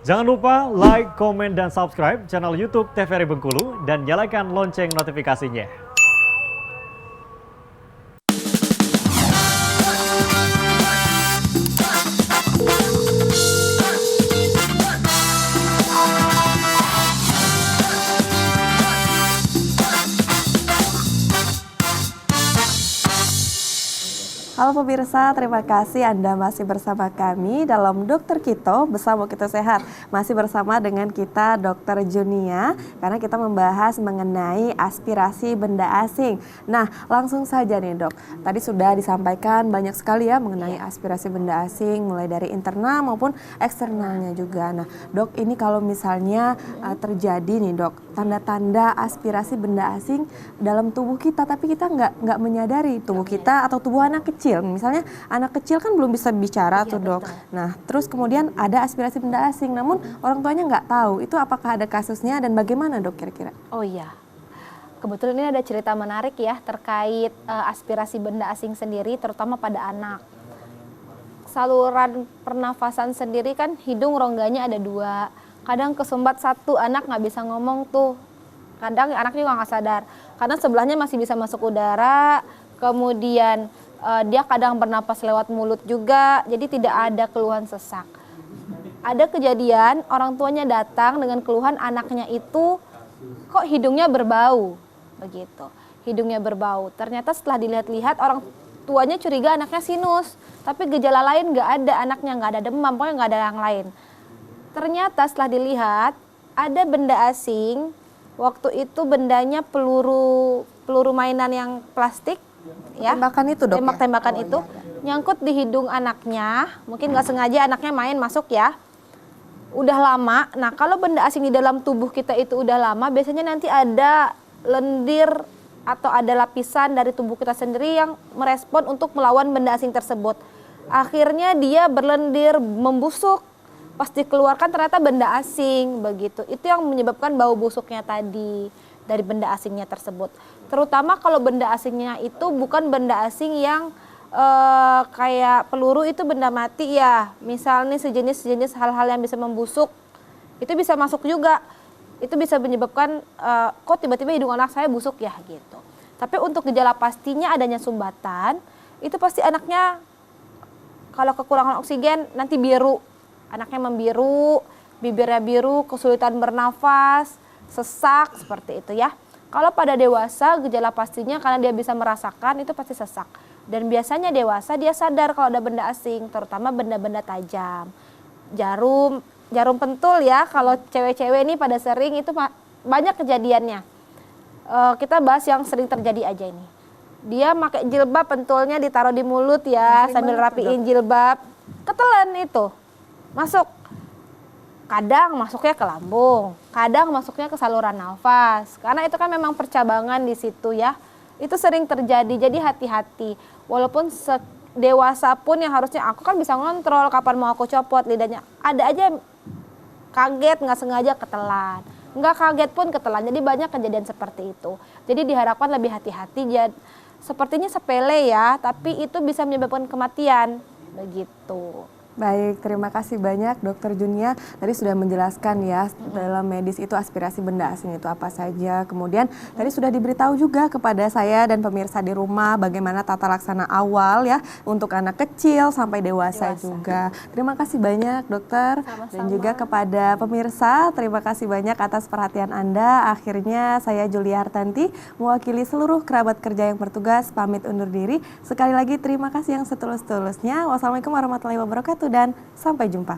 Jangan lupa like, komen, dan subscribe channel YouTube TVRI Bengkulu dan nyalakan lonceng notifikasinya. Halo pemirsa, terima kasih Anda masih bersama kami dalam Dokter Kito bersama Kito Sehat. Masih bersama dengan kita Dokter Junia karena kita membahas mengenai aspirasi benda asing. Nah, langsung saja nih Dok. Tadi sudah disampaikan banyak sekali ya mengenai aspirasi benda asing mulai dari internal maupun eksternalnya juga. Nah, Dok, ini kalau misalnya terjadi nih Dok, tanda-tanda aspirasi benda asing dalam tubuh kita tapi kita nggak menyadari tubuh kita atau tubuh anak kecil. Misalnya anak kecil kan belum bisa bicara tuh Dok. Nah terus kemudian ada aspirasi benda asing namun orang tuanya nggak tahu. Itu apakah ada kasusnya dan bagaimana Dok kira-kira? Oh iya, kebetulan ini ada cerita menarik ya terkait aspirasi benda asing sendiri terutama pada anak. Saluran pernafasan sendiri kan hidung rongganya ada 2. Kadang kesumbat 1, anak nggak bisa ngomong tuh. Kadang anak juga nggak sadar karena sebelahnya masih bisa masuk udara. Kemudian dia kadang bernapas lewat mulut juga, jadi tidak ada keluhan sesak. Ada kejadian orang tuanya datang dengan keluhan anaknya itu kok hidungnya berbau, begitu. Hidungnya berbau. Ternyata setelah dilihat-lihat orang tuanya curiga anaknya sinus, tapi gejala lain nggak ada, anaknya nggak ada demam, pokoknya nggak ada yang lain. Ternyata setelah dilihat ada benda asing, waktu itu bendanya peluru mainan yang plastik. Ya, tembakan itu Dok, tembak-tembakan ya? itu nyangkut di hidung anaknya, mungkin nggak sengaja anaknya main masuk ya, udah lama. Nah kalau benda asing di dalam tubuh kita itu udah lama, biasanya nanti ada lendir atau ada lapisan dari tubuh kita sendiri yang merespon untuk melawan benda asing tersebut. Akhirnya dia berlendir, membusuk, pas dikeluarkan ternyata benda asing, begitu. Itu yang menyebabkan bau busuknya tadi dari benda asingnya tersebut. Terutama kalau benda asingnya itu bukan benda asing yang kayak peluru, itu benda mati ya. Misalnya sejenis hal-hal yang bisa membusuk, itu bisa masuk juga. Itu bisa menyebabkan kok tiba-tiba hidung anak saya busuk ya gitu. Tapi untuk gejala pastinya adanya sumbatan, itu pasti anaknya kalau kekurangan oksigen nanti biru. Anaknya membiru, bibirnya biru, kesulitan bernafas, sesak, seperti itu ya. Kalau pada dewasa gejala pastinya karena dia bisa merasakan itu pasti sesak. Dan biasanya dewasa dia sadar kalau ada benda asing, terutama benda-benda tajam. Jarum pentul ya, kalau cewek-cewek ini pada sering itu banyak kejadiannya. Kita bahas yang sering terjadi aja ini. Dia pakai jilbab, pentulnya ditaruh di mulut ya, sambil rapiin jilbab. Ketelan itu, masuk. Kadang masuknya ke lambung, kadang masuknya ke saluran nafas. Karena itu kan memang percabangan di situ ya. Itu sering terjadi, jadi hati-hati. Walaupun dewasa pun yang harusnya aku kan bisa ngontrol kapan mau aku copot lidahnya. Ada aja kaget, nggak sengaja ketelan. Nggak kaget pun ketelan, jadi banyak kejadian seperti itu. Jadi diharapkan lebih hati-hati. Sepertinya sepele ya, tapi itu bisa menyebabkan kematian, begitu. Baik, terima kasih banyak Dokter Junia. Tadi sudah menjelaskan ya dalam medis itu aspirasi benda asing itu apa saja. Kemudian tadi sudah diberitahu juga kepada saya dan pemirsa di rumah bagaimana tata laksana awal ya untuk anak kecil sampai dewasa juga. Terima kasih banyak Dokter. Sama-sama. Dan juga kepada pemirsa, terima kasih banyak atas perhatian Anda. Akhirnya saya Julia Hartanti mewakili seluruh kerabat kerja yang bertugas pamit undur diri. Sekali lagi terima kasih yang setulus-tulusnya. Wassalamualaikum warahmatullahi wabarakatuh dan sampai jumpa.